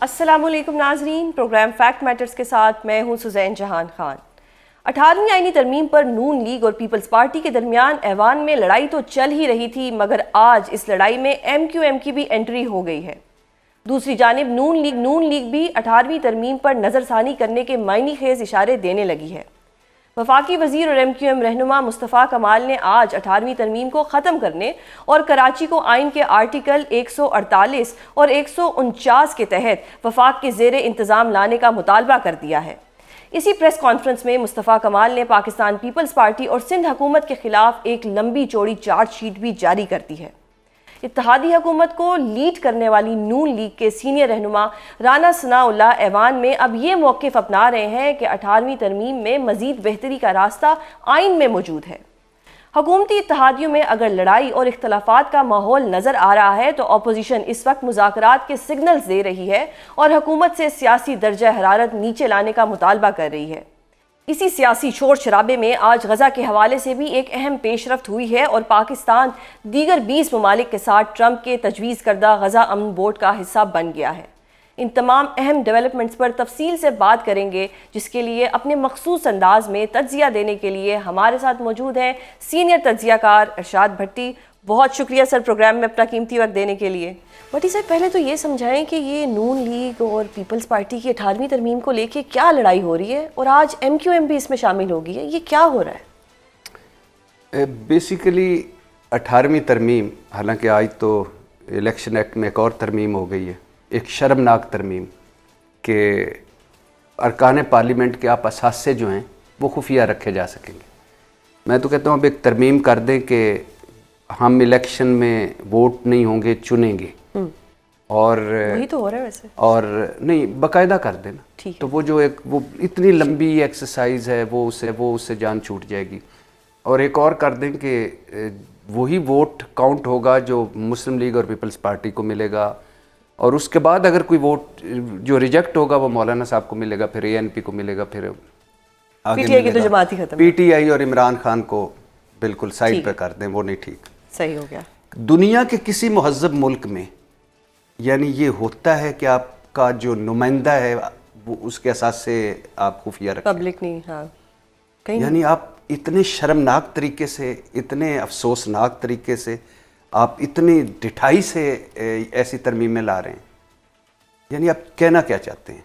السلام علیکم ناظرین، پروگرام فیکٹ میٹرز کے ساتھ میں ہوں سزین جہان خان۔ 18ویں آئینی ترمیم پر نون لیگ اور پیپلز پارٹی کے درمیان ایوان میں لڑائی تو چل ہی رہی تھی، مگر آج اس لڑائی میں ایم کیو ایم کی بھی انٹری ہو گئی ہے۔ دوسری جانب نون لیگ بھی 18ویں ترمیم پر نظر ثانی کرنے کے معنی خیز اشارے دینے لگی ہے۔ وفاقی وزیر اور ایم کیو ایم رہنما مصطفیٰ کمال نے آج 18ویں ترمیم کو ختم کرنے اور کراچی کو آئین کے آرٹیکل 148 اور 149 کے تحت وفاق کے زیر انتظام لانے کا مطالبہ کر دیا ہے۔ اسی پریس کانفرنس میں مصطفیٰ کمال نے پاکستان پیپلز پارٹی اور سندھ حکومت کے خلاف ایک لمبی چوڑی چارج شیٹ بھی جاری کر دی ہے۔ اتحادی حکومت کو لیڈ کرنے والی نون لیگ کے سینئر رہنما رانا ثناء اللہ ایوان میں اب یہ موقف اپنا رہے ہیں کہ 18ویں ترمیم میں مزید بہتری کا راستہ آئین میں موجود ہے۔ حکومتی اتحادیوں میں اگر لڑائی اور اختلافات کا ماحول نظر آ رہا ہے تو اپوزیشن اس وقت مذاکرات کے سگنلز دے رہی ہے اور حکومت سے سیاسی درجہ حرارت نیچے لانے کا مطالبہ کر رہی ہے۔ اسی سیاسی شور شرابے میں آج غزہ کے حوالے سے بھی ایک اہم پیش رفت ہوئی ہے اور پاکستان دیگر 20 ممالک کے ساتھ ٹرمپ کے تجویز کردہ غزہ امن بورڈ کا حصہ بن گیا ہے۔ ان تمام اہم ڈیولپمنٹس پر تفصیل سے بات کریں گے، جس کے لیے اپنے مخصوص انداز میں تجزیہ دینے کے لیے ہمارے ساتھ موجود ہیں سینئر تجزیہ کار ارشاد بھٹی۔ بہت شکریہ سر پروگرام میں اپنا قیمتی وقت دینے کے لیے۔ بھٹی صاحب، پہلے تو یہ سمجھائیں کہ یہ نون لیگ اور پیپلز پارٹی کی 18ویں ترمیم کو لے کے کیا لڑائی ہو رہی ہے، اور آج ایم کیو ایم بھی اس میں شامل ہو گئی ہے، یہ کیا ہو رہا ہے؟ بیسیکلی 18ویں ترمیم، حالانکہ آج تو الیکشن ایکٹ میں ایک اور ترمیم ہو گئی ہے، ایک شرمناک ترمیم کہ ارکان پارلیمنٹ کے آپ اثاثے جو ہیں وہ خفیہ رکھے جا سکیں گے۔ میں تو کہتا ہوں اب ایک ترمیم کر دیں کہ ہم الیکشن میں ووٹ نہیں ہوں گے، چنیں گے، اور وہی تو ہو رہا ہے ویسے، اور نہیں باقاعدہ کر دینا، تو وہ جو ایک وہ اتنی لمبی ایکسرسائز ہے وہ اس سے جان چھوٹ جائے گی۔ اور ایک اور کر دیں کہ وہی ووٹ کاؤنٹ ہوگا جو مسلم لیگ اور پیپلز پارٹی کو ملے گا، اور اس کے بعد اگر کوئی ووٹ جو ریجیکٹ ہوگا وہ مولانا صاحب کو ملے گا، پھر اے این پی کو ملے گا، پھر پی ٹی آئی کی تو جماعت ہی ختم، پی ٹی آئی اور عمران خان کو بالکل سائڈ پہ کر دیں، وہ نہیں ٹھیک، صحیح ہو گیا۔ دنیا کے کسی مہذب ملک میں یعنی یہ ہوتا ہے کہ آپ کا جو نمائندہ ہے وہ اس کے اساس سے آپ خفیہ رکھیں، پبلک نہیں، ہاں، یعنی آپ اتنے شرمناک طریقے سے، اتنے افسوسناک طریقے سے، آپ اتنی ڈٹھائی سے ایسی ترمیمیں لا رہے ہیں۔ یعنی آپ کہنا کیا چاہتے ہیں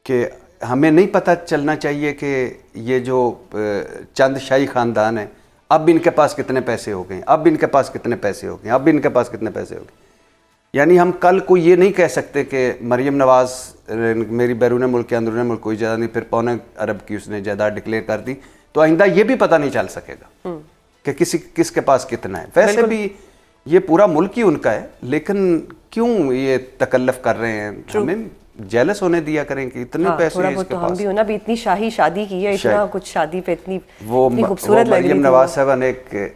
کہ ہمیں نہیں پتہ چلنا چاہیے کہ یہ جو چند شاہی خاندان ہیں اب ان کے پاس کتنے پیسے ہو گئے، اب ان کے پاس کتنے پیسے ہو گئے، اب ان کے پاس کتنے پیسے ہو گئے؟ یعنی ہم کل کو یہ نہیں کہہ سکتے کہ مریم نواز میری بیرون ملک کے اندرون ملک کوئی جائیداد نہیں، پھر 2.25 ارب کی اس نے جائیداد ڈکلیئر کر دی، تو آئندہ یہ بھی پتہ نہیں چل سکے گا کہ کس کے پاس کتنا ہے۔ ویسے بھی یہ پورا ملک ہی ان کا ہے، لیکن کیوں یہ تکلف کر رہے ہیں؟ ہمیں جیلس ہونے دیا کریں کہ اتنے پیسے ہیں اس کے پاس، ہم بھی ہونا بھی اتنی شاہی شادی کی ہے، اتنا کچھ شادی پہ اتنی خوبصورت لگ رہی تھی۔ مریم نواز صاحبہ نے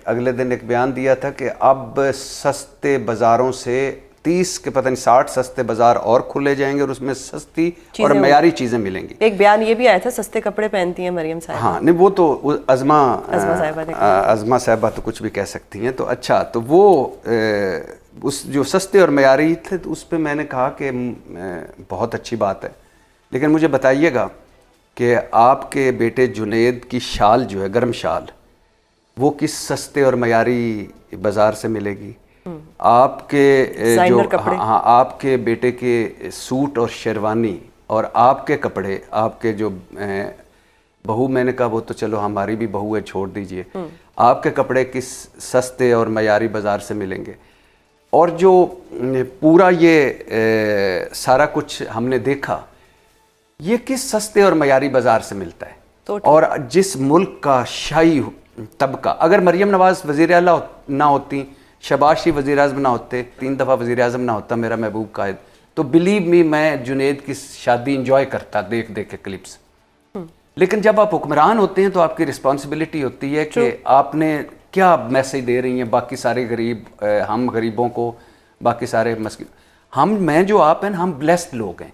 اگلے دن ایک بیان دیا تھا کہ اب سستے بازاروں سے 30 کے پتہ نہیں 60 سستے بازار اور کھلے جائیں گے اور اس میں سستی اور معیاری چیزیں ملیں گی۔ ایک بیان یہ بھی آیا تھا سستے کپڑے پہنتی ہیں مریم صاحبہ، ہاں نہیں وہ تو عظمہ صاحبہ تو کچھ بھی کہہ سکتی ہیں، تو اچھا تو وہ اس جو سستے اور معیاری تھے تو اس پہ میں نے کہا کہ بہت اچھی بات ہے، لیکن مجھے بتائیے گا کہ آپ کے بیٹے جنید کی شال جو ہے گرم شال وہ کس سستے اور معیاری بازار سے ملے گی؟ آپ کے جو آپ کے بیٹے کے سوٹ اور شیروانی اور آپ کے کپڑے، آپ کے جو بہو، میں نے کہا وہ تو چلو ہماری بھی بہو ہے چھوڑ دیجئے، آپ کے کپڑے کس سستے اور معیاری بازار سے ملیں گے؟ اور جو پورا یہ سارا کچھ ہم نے دیکھا یہ کس سستے اور معیاری بازار سے ملتا ہے؟ اور جس ملک کا شاہی طبقہ، اگر مریم نواز وزیر اعلیٰ نہ ہوتی، شہباز شریف وزیر اعظم نہ ہوتے، 3 دفعہ وزیر اعظم نہ ہوتا میرا محبوب قائد، تو بلیو می میں جنید کی شادی انجوائے کرتا دیکھ کے کلپس۔ لیکن جب آپ حکمران ہوتے ہیں تو آپ کی رسپانسبلٹی ہوتی ہے کہ آپ نے کیا میسیج دے رہی ہیں باقی سارے غریب، ہم غریبوں کو، باقی سارے مسکین، میں جو آپ ہیں ہم بلیسڈ لوگ ہیں،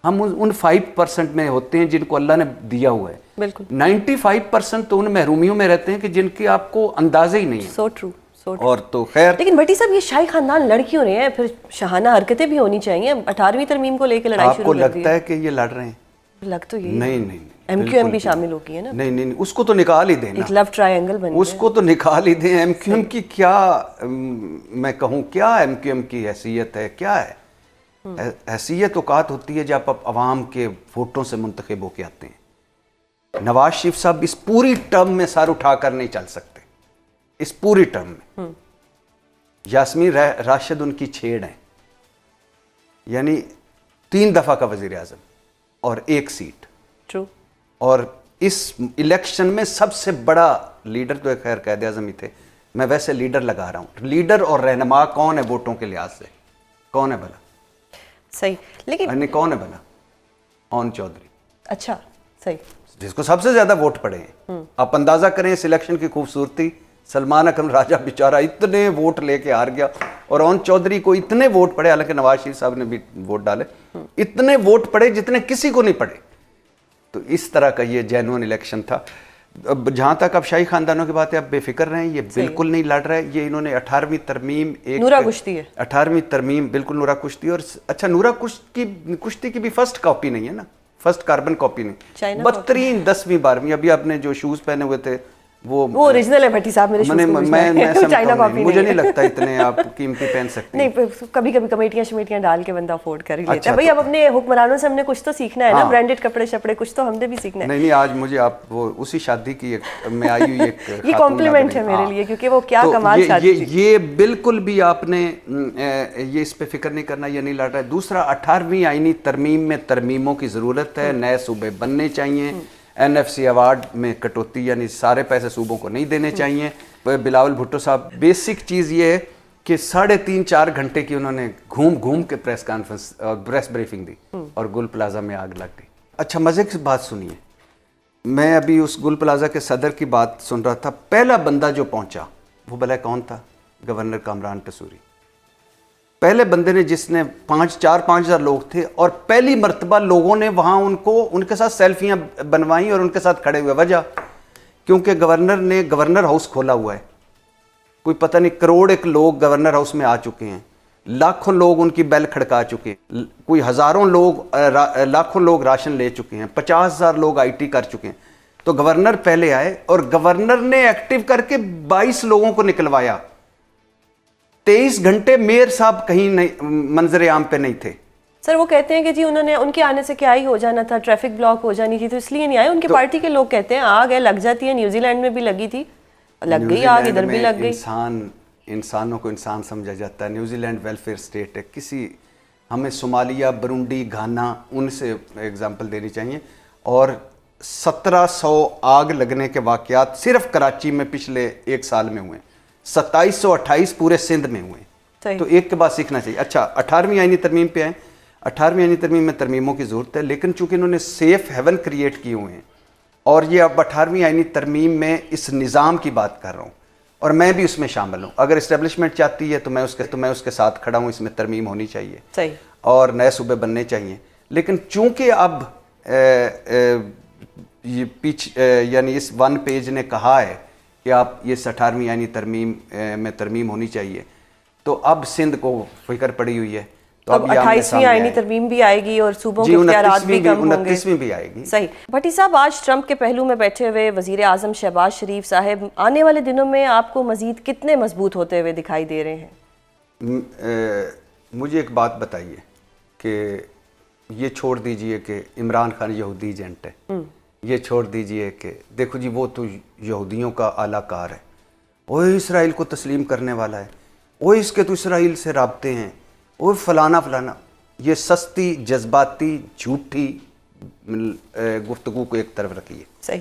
ہم ان 5% میں ہوتے ہیں جن کو اللہ نے دیا ہوا ہے، 95% تو ان محرومیوں میں رہتے ہیں کہ جن کی آپ کو اندازہ ہی نہیں ہے۔ سو ٹرو، اور تو خیر لیکن بھٹی صاحب یہ شاہی خاندان لڑ کیوں رہے ہیں؟ پھر شاہانہ حرکتیں بھی ہونی چاہیے. 18ویں ترمیم کو لے کے لڑائی آپ شروع کو کر دی. لگتا ہے کہ یہ لڑ رہے ہیں؟ لگ تو یہی نہیں ایم کیو ایم بھی شامل ہوگی ہے نا. نہیں اس کو تو نکال ہی دیں نا, ایک لو ٹرائنگل بن اس کو تو نکال ہی دیں. ایم کیو ایم کی کیا میں کہوں, کیا ایم کیو ایم کی حیثیت ہے, کیا ہے حیثیت؟ اوقات ہوتی ہے جب آپ عوام کے ووٹوں سے منتخب ہو کے آتے ہیں. نواز شریف صاحب اس پوری ٹرم میں سر اٹھا کر نہیں چل سکتے, اس پوری ٹرم میں. یاسمین راشد ان کی چھیڑ ہیں, یعنی 3 دفعہ کا وزیر اعظم اور 1 سیٹ. ٹرو. اور اس الیکشن میں سب سے بڑا لیڈر تو خیر قائد اعظم ہی تھے. میں ویسے لیڈر لگا رہا ہوں. لیڈر اور رہنما کون ہے ووٹوں کے لحاظ سے؟ کون ہے بھلا؟ صحیح. لیکن کون ہے بھلا؟ اون چودھری. اچھا صحیح, جس کو سب سے زیادہ ووٹ پڑے ہیں. آپ اندازہ کریں اس الیکشن کی خوبصورتی. سلمان اکرم راجہ بیچارہ اتنے ووٹ لے کے ہار گیا, اور اون چودھری کو اتنے ووٹ پڑے, حالانکہ نواز شریف صاحب نے بھی ووٹ ڈالے, اتنے ووٹ پڑے جتنے کسی کو نہیں پڑے. تو اس طرح کا یہ جینوئن الیکشن تھا. اب جہاں تک اب شاہی خاندانوں کی بات ہے, اب بے فکر رہیں, یہ بالکل نہیں لڑ رہے. یہ انہوں نے 18ویں ترمیم, نورا کشتی ہے 18ویں ترمیم, بالکل نورا کشتی. اور اچھا نورا کشتی کی بھی فرسٹ کاپی نہیں ہے نا, فرسٹ کاربن کاپی نہیں, بدترین 10ویں 12ویں. ابھی آپ نے جو شوز پہنے ہوئے تھے وہ اوریجنل ہے بھٹی صاحب. میرے مجھے نہیں لگتا اتنے آپ قیمتی پہن سکتے. نہیں, کبھی کبھی کمیٹیاں ڈال کے بندہ افورڈ کر ہی لیتا ہے. بھائی اب اپنے حکمرانوں سے ہم نے کچھ تو سیکھنا ہے نا, برانڈیڈ کپڑے شپڑے کچھ تو ہم نے بھی سیکھنا ہے. نہیں آج مجھے آپ وہ اسی شادی کی میں آئی ہوئی ایک یہ کمپلیمنٹ ہے میرے لیے, کیونکہ وہ کیا کمال شادی تھی. یہ بالکل بھی آپ نے یہ اس پہ فکر نہیں کرنا, یہ نہیں لڑ رہا ہے. دوسرا 18ویں آئینی ترمیم میں ترمیموں کی ضرورت ہے, نئے صوبے بننے چاہیے. این ایف سی ایوارڈ میں کٹوتی, یعنی سارے پیسے صوبوں کو نہیں دینے چاہیے. بلاول بھٹو صاحب, بیسک چیز یہ ہے کہ 3.5-4 گھنٹے کی انہوں نے گھوم کے پریس کانفرنس پریس بریفنگ دی, اور گل پلازا میں آگ لگ گئی. اچھا مزے کی بات سنیے, میں ابھی اس گل پلازا کے صدر کی بات سن رہا تھا. پہلا بندہ جو پہنچا وہ بھلا کون تھا؟ گورنر کامران ٹسوری. پہلے بندے نے, جس نے 4-5 ہزار لوگ تھے, اور پہلی مرتبہ لوگوں نے وہاں ان کے ساتھ سیلفیاں بنوائیں اور ان کے ساتھ کھڑے ہوئے. وجہ کیونکہ گورنر نے گورنر ہاؤس کھولا ہوا ہے. کوئی پتہ نہیں کروڑ ایک لوگ گورنر ہاؤس میں آ چکے ہیں, لاکھوں لوگ ان کی بیل کھڑکا چکے ہیں, کوئی ہزاروں لوگ لاکھوں لوگ راشن لے چکے ہیں, 50,000 لوگ آئی ٹی کر چکے ہیں. تو گورنر پہلے آئے, اور گورنر نے ایکٹیو کر کے 22 لوگوں کو نکلوایا. 23 گھنٹے میئر صاحب کہیں نہیں, منظر عام پہ نہیں تھے. سر وہ کہتے ہیں کہ جی انہوں نے, ان کے آنے سے کیا ہی ہو جانا تھا, ٹریفک بلاک ہو جانی تھی, تو اس لیے نہیں آئے. ان کے پارٹی کے لوگ کہتے ہیں آگ ہے, لگ جاتی ہے. نیوزی لینڈ میں بھی لگی تھی, لگ گئی آگ, ادھر بھی لگ گئی. انسانوں کو انسان سمجھا جاتا ہے. نیوزی لینڈ ویلفیئر اسٹیٹ ہے. ہمیں صومالیہ, برونڈی, گھانا, ان سے ایگزامپل دینی چاہیے. اور 1700 آگ لگنے کے واقعات صرف کراچی میں پچھلے 1 سال میں ہوئے, 2728 پورے سندھ میں ہوئے. تو ایک کے بعد سیکھنا چاہیے. اچھا 18ویں آئینی ترمیم پہ آئیں. 18ویں آئینی ترمیم میں ترمیموں کی ضرورت ہے, لیکن چونکہ انہوں نے سیف ہیون کریٹ کیے ہوئے ہیں, اور یہ اب 18ویں آئینی ترمیم میں اس نظام کی بات کر رہا ہوں, اور میں بھی اس میں شامل ہوں. اگر اسٹیبلشمنٹ چاہتی ہے تو میں اس کے ساتھ کھڑا ہوں. اس میں ترمیم ہونی چاہیے اور نئے صوبے بننے چاہیے. لیکن چونکہ اب یعنی اس 1 پیج نے کہا ہے کہ آپ یہ 18ویں آئینی ترمیم میں ترمیم ہونی چاہیے, تو اب سندھ کو فکر پڑی ہوئی ہے. تو اب 28ویں آئینی ترمیم بھی آئے گی, اور صوبوں کے اختیارات بھی کم ہوں گے. 29ویں بھی آئے گی. صحیح. بھٹی صاحب, آج ٹرمپ کے پہلو میں بیٹھے ہوئے وزیر اعظم شہباز شریف صاحب آنے والے دنوں میں آپ کو مزید کتنے مضبوط ہوتے ہوئے دکھائی دے رہے ہیں؟ مجھے ایک بات بتائیے کہ یہ چھوڑ دیجئے کہ عمران خان یہودی ایجنٹ ہے, یہ چھوڑ دیجئے کہ دیکھو جی وہ تو یہودیوں کا اعلیٰ کار ہے, وہ اسرائیل کو تسلیم کرنے والا ہے, وہ اس کے تو اسرائیل سے رابطے ہیں, وہ فلانا. یہ سستی, جذباتی, جھوٹی گفتگو کو ایک طرف رکھیے. صحیح.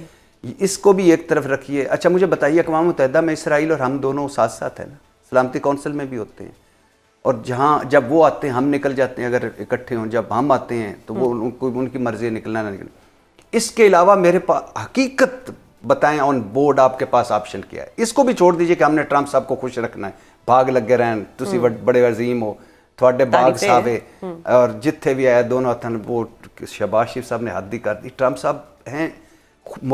اس کو بھی ایک طرف رکھیے. اچھا مجھے بتائیے, اقوام متحدہ میں اسرائیل اور ہم دونوں ساتھ ساتھ ہیں نا, سلامتی کونسل میں بھی ہوتے ہیں, اور جب وہ آتے ہیں ہم نکل جاتے ہیں. اگر اکٹھے ہوں, جب ہم آتے ہیں تو وہ ان کی مرضی ہے نکلنا نہ نکلنا. اس کے علاوہ میرے پاس حقیقت بتائیں آن بورڈ آپ کے پاس آپشن کیا ہے. اس کو بھی چھوڑ دیجئے کہ ہم نے ٹرمپ صاحب کو خوش رکھنا ہے, بھاگ لگے رہن, تسی بڑے عظیم ہو, تھوڑے باغ صاحبے, اور جتھے بھی آیا دونوں ہاتھوں وہ شہباز شریف صاحب نے حد ہی کر دی. ٹرمپ صاحب ہیں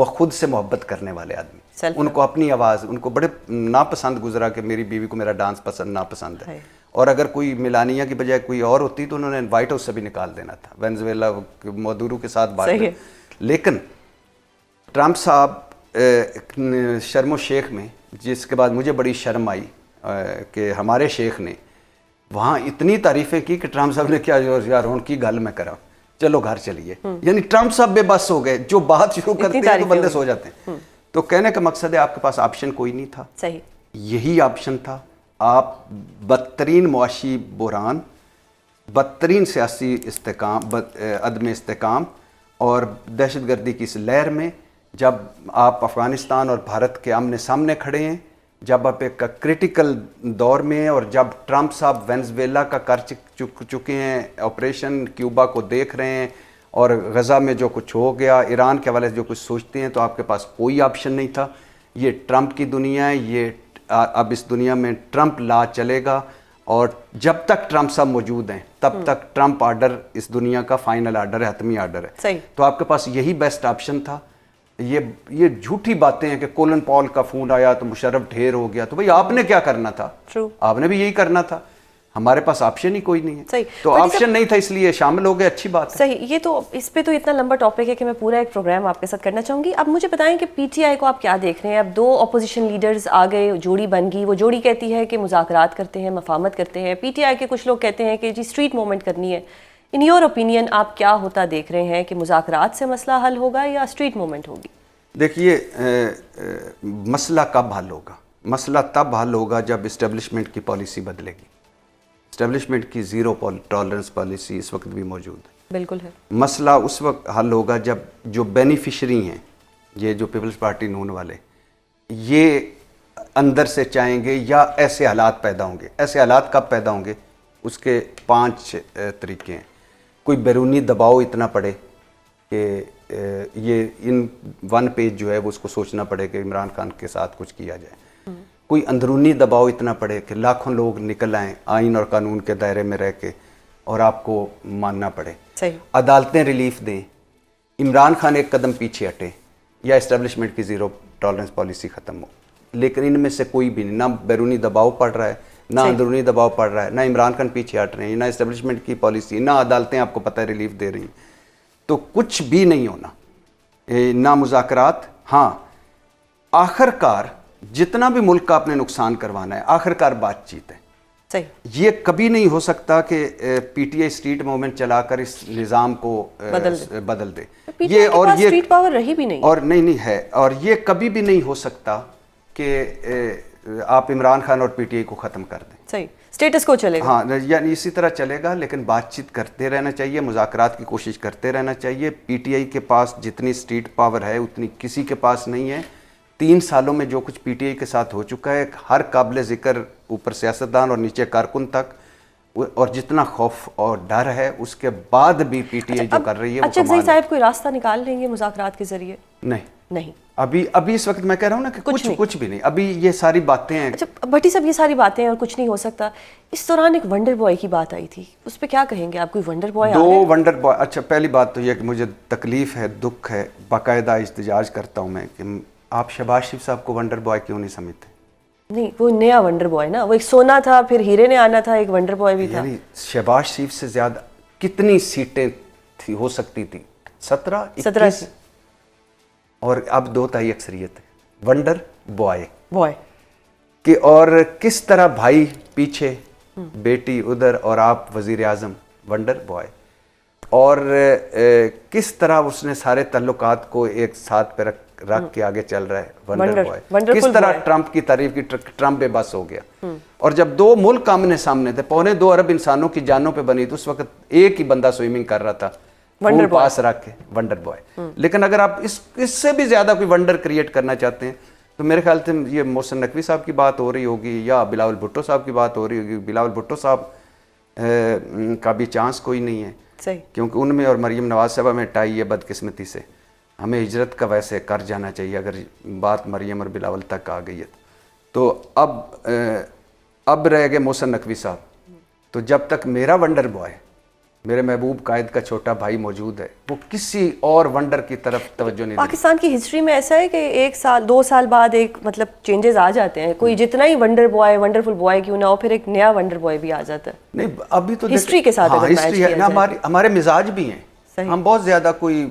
خود سے محبت کرنے والے آدمی. ان کو اپنی آواز، ان کو بڑے ناپسند گزرا کہ میری بیوی کو میرا ڈانس پسند ناپسند ہے، اور اگر کوئی میلانیا کی بجائے کوئی اور ہوتی تو انہوں نے وائٹ ہاؤس سے بھی نکال دینا تھا، وینزویلا مادورو کے ساتھ بات ہے۔ لیکن ٹرمپ صاحب شرم و شیخ میں، جس کے بعد مجھے بڑی شرم آئی کہ ہمارے شیخ نے وہاں اتنی تعریفیں کی کہ ٹرمپ صاحب نے کیا یار ان کی گل میں کرا، چلو گھر چلیے، یعنی ٹرمپ صاحب بے بس ہو گئے، جو بات شروع کرتے ہیں تو بندے سو جاتے ہیں۔ تو کہنے کا مقصد ہے آپ کے پاس آپشن کوئی نہیں تھا، صحیح، یہی آپشن تھا۔ آپ بدترین معاشی بحران، بدترین سیاسی عدم استحکام اور دہشت گردی کی اس لہر میں جب آپ افغانستان اور بھارت کے آمنے سامنے کھڑے ہیں، جب آپ ایک کرٹیکل دور میں ہیں، اور جب ٹرمپ صاحب وینزویلا کا کر چکے ہیں آپریشن، کیوبا کو دیکھ رہے ہیں، اور غزہ میں جو کچھ ہو گیا، ایران کے حوالے سے جو کچھ سوچتے ہیں، تو آپ کے پاس کوئی آپشن نہیں تھا۔ یہ ٹرمپ کی دنیا ہے، یہ اب اس دنیا میں ٹرمپ لا چلے گا، اور جب تک ٹرمپ صاحب موجود ہیں تب تک ٹرمپ آرڈر اس دنیا کا فائنل آرڈر ہے، حتمی آرڈر ہے۔ صحیح۔ تو آپ کے پاس یہی بیسٹ آپشن تھا۔ یہ جھوٹی باتیں ہیں کہ کولن پال کا فون آیا تو مشرف ڈھیر ہو گیا، تو بھئی آپ نے کیا کرنا تھا؟ آپ نے بھی یہی کرنا تھا۔ ہمارے پاس آپشن ہی کوئی نہیں ہے، تو آپشن نہیں تھا اس لیے شامل ہو گئے، اچھی بات ہے۔ صحیح، یہ تو اس پہ تو اتنا لمبا ٹاپک ہے کہ میں پورا ایک پروگرام آپ کے ساتھ کرنا چاہوں گی۔ اب مجھے بتائیں کہ پی ٹی آئی کو آپ کیا دیکھ رہے ہیں؟ اب 2 اپوزیشن لیڈرز آ گئے، جوڑی بن گئی، وہ جوڑی کہتی ہے کہ مذاکرات کرتے ہیں، مفاہمت کرتے ہیں، پی ٹی آئی کے کچھ لوگ کہتے ہیں کہ جی اسٹریٹ موومنٹ کرنی ہے۔ ان یور اوپینین آپ کیا ہوتا دیکھ رہے ہیں کہ مذاکرات سے مسئلہ حل ہوگا یا اسٹریٹ موومنٹ ہوگی؟ دیکھیے، مسئلہ کب حل ہوگا؟ مسئلہ تب حل ہوگا جب اسٹیبلشمنٹ کی پالیسی بدلے گی۔ اسٹیبلشمنٹ کی زیرو ٹالرنس پالیسی اس وقت بھی موجود ہے، بالکل ہے۔ مسئلہ اس وقت حل ہوگا جب جو بینیفیشری ہیں، یہ جو پیپلز پارٹی نون والے، یہ اندر سے چاہیں گے یا ایسے حالات پیدا ہوں گے۔ ایسے حالات کب پیدا ہوں گے؟ اس کے 5 طریقے ہیں۔ کوئی بیرونی دباؤ اتنا پڑے کہ یہ ان 1 پیج جو ہے وہ اس کو سوچنا پڑے کہ عمران خان کے ساتھ کچھ کیا جائے۔ کوئی اندرونی دباؤ اتنا پڑے کہ لاکھوں لوگ نکل آئیں آئین اور قانون کے دائرے میں رہ کے، اور آپ کو ماننا پڑے۔ عدالتیں ریلیف دیں، عمران خان ایک قدم پیچھے ہٹے، یا اسٹیبلشمنٹ کی زیرو ٹالرنس پالیسی ختم ہو۔ لیکن ان میں سے کوئی بھی نہیں، نہ بیرونی دباؤ پڑ رہا ہے، نہ اندرونی دباؤ پڑ رہا ہے، نہ عمران خان پیچھے ہٹ رہے ہیں، نہ اسٹیبلشمنٹ کی پالیسی، نہ عدالتیں آپ کو پتہ ہے ریلیف دے رہی ہیں۔ تو کچھ بھی نہیں ہونا، نہ مذاکرات۔ ہاں، آخر کار جتنا بھی ملک کا آپ نے نقصان کروانا ہے، آخر کار بات چیت ہے۔ یہ کبھی نہیں ہو سکتا کہ P T I street movement چلا کر اس نظام کو بدل دے۔ یہ اور یہ اسٹریٹ پاور رہی بھی نہیں، اور نہیں ہے، اور یہ کبھی بھی نہیں ہو سکتا کہ آپ عمران خان اور پی ٹی آئی کو ختم کر دیں۔ صحیح، اسٹیٹس کو چلے گا، ہاں، یعنی اسی طرح چلے گا، لیکن بات چیت کرتے رہنا چاہیے، مذاکرات کی کوشش کرتے رہنا چاہیے۔ پی ٹی آئی کے پاس جتنی اسٹریٹ پاور ہے اتنی کسی کے پاس نہیں ہے۔ 3 سالوں میں جو کچھ پی ٹی آئی کے ساتھ ہو چکا ہے، ہر قابل ذکر اوپر سیاستدان اور نیچے کارکن تک، اور جتنا خوف اور ڈر ہے، اس کے بعد بھی پی ٹی آئی جو کر رہی ہے وہ اچھا صاحب کوئی راستہ نکال لیں گے مذاکرات کے ذریعے؟ نہیں، ابھی اس وقت میں کہہ رہا ہوں نا کہ کچھ بھی نہیں، ابھی یہ ساری باتیں ہیں۔ اچھا بھٹی صاحب، یہ ساری باتیں ہیں اور کچھ نہیں ہو سکتا، اس دوران ایک ونڈر بوائے کی بات آئی تھی، اس پہ کیا کہیں گے آپ؟ کوئی ونڈر بوائے 2 ونڈر بوائے؟ اچھا، پہلی بات تو یہ کہ مجھے تکلیف ہے، دکھ ہے، باقاعدہ احتجاج کرتا ہوں میں کہ آپ شہباز شریف صاحب کو ونڈر بوائے کیوں نہیں سمجھتے؟ نہیں، وہ نیا ونڈر بوائے نا، وہ ایک سونا تھا، پھر ہیرے نے آنا تھا، ایک ونڈر بوائے بھی تھا۔ یعنی شہباز شریف سے زیادہ کتنی سیٹیں تھی ہو سکتی تھی؟ 17 21، اور اب 2/3 اکثریت ہے۔ ونڈر بوائے کہ، اور کس طرح بھائی پیچھے، بیٹی ادھر، اور آپ وزیر اعظم، ونڈر بوائے۔ اور کس طرح اس نے سارے تعلقات کو ایک ساتھ پہ رکھ کے آگے چل رہا ہے، ونڈر بوائے۔ کس طرح ٹرمپ کی تعریف کی، ٹرمپ بے بس ہو گیا۔ اور جب 2 ملک آمنے سامنے تھے، 2.25 ارب انسانوں کی جانوں پہ بنی، تو اس وقت ایک ہی بندہ سوئمنگ کر رہا تھا، فون پاس رکھ کے، ونڈر بوائے۔ لیکن اگر آپ اس سے بھی زیادہ کوئی ونڈر کریٹ کرنا چاہتے ہیں تو میرے خیال سے یہ محسن نقوی صاحب کی بات ہو رہی ہوگی، یا بلاول بھٹو صاحب کی بات ہو رہی ہوگی۔ بلاول بھٹو صاحب کا بھی چانس کوئی نہیں ہے، کیونکہ ان میں اور مریم نواز صاحبہ میں ٹائی ہے بدقسمتی سے۔ ہمیں ہجرت کا ویسے کر جانا چاہیے اگر بات مریم اور بلاول تک آ گئی ہے تو۔ اب رہ گئے محسن نقوی صاحب، تو جب تک میرا ونڈر بوائے، میرے محبوب قائد کا چھوٹا بھائی موجود ہے, وہ کسی اور ونڈر کی طرف توجہ نہیں. پاکستان کی ہسٹری میں ایسا ہے کہ 1 سال 2 سال بعد ایک مطلب چینجز آ جاتے ہیں, کوئی جتنا ہی ونڈرفل بوائے کیوں نہ ہو, پھر ایک نیا ونڈر بوائے بھی آ جاتا ہے. نہیں ابھی تو ہسٹری کے ساتھ اگر ہسٹری ہے نا, ہمارے مزاج بھی ہیں, ہم بہت زیادہ کوئی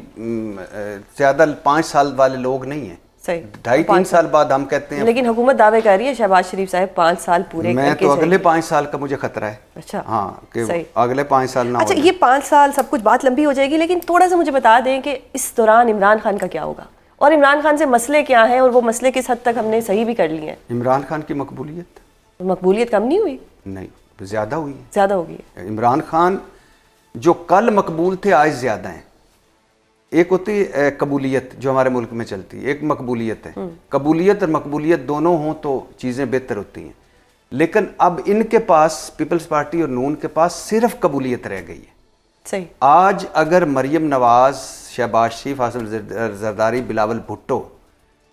زیادہ 5 سال والے لوگ نہیں ہیں. 2.5-3 سال بعد ہم کہتے ہیں, لیکن حکومت دعوے کر رہی ہے شہباز شریف صاحب 5 سال پورے میں تو اگلے 5 سال کا مجھے خطرہ ہے. اچھا ہاں کہ اگلے 5 سال نہ. اچھا یہ 5 سال سب کچھ بات لمبی ہو جائے گی, لیکن تھوڑا سا مجھے بتا دیں کہ اس دوران عمران خان کا کیا ہوگا, اور عمران خان سے مسئلے کیا ہیں, اور وہ مسئلے کس حد تک ہم نے صحیح بھی کر لیے ہیں. عمران خان کی مقبولیت کم نہیں ہوئی؟ نہیں, زیادہ ہوئی ہے. زیادہ ہوگی. عمران خان جو کل مقبول تھے آج زیادہ ہیں. ایک ہوتی ہے قبولیت جو ہمارے ملک میں چلتی ہے, ایک مقبولیت ہے. قبولیت اور مقبولیت دونوں ہوں تو چیزیں بہتر ہوتی ہیں, لیکن اب ان کے پاس پیپلز پارٹی اور نون کے پاس صرف قبولیت رہ گئی ہے. صحیح. آج اگر مریم نواز, شہباز شریف, عاصم زرداری, بلاول بھٹو,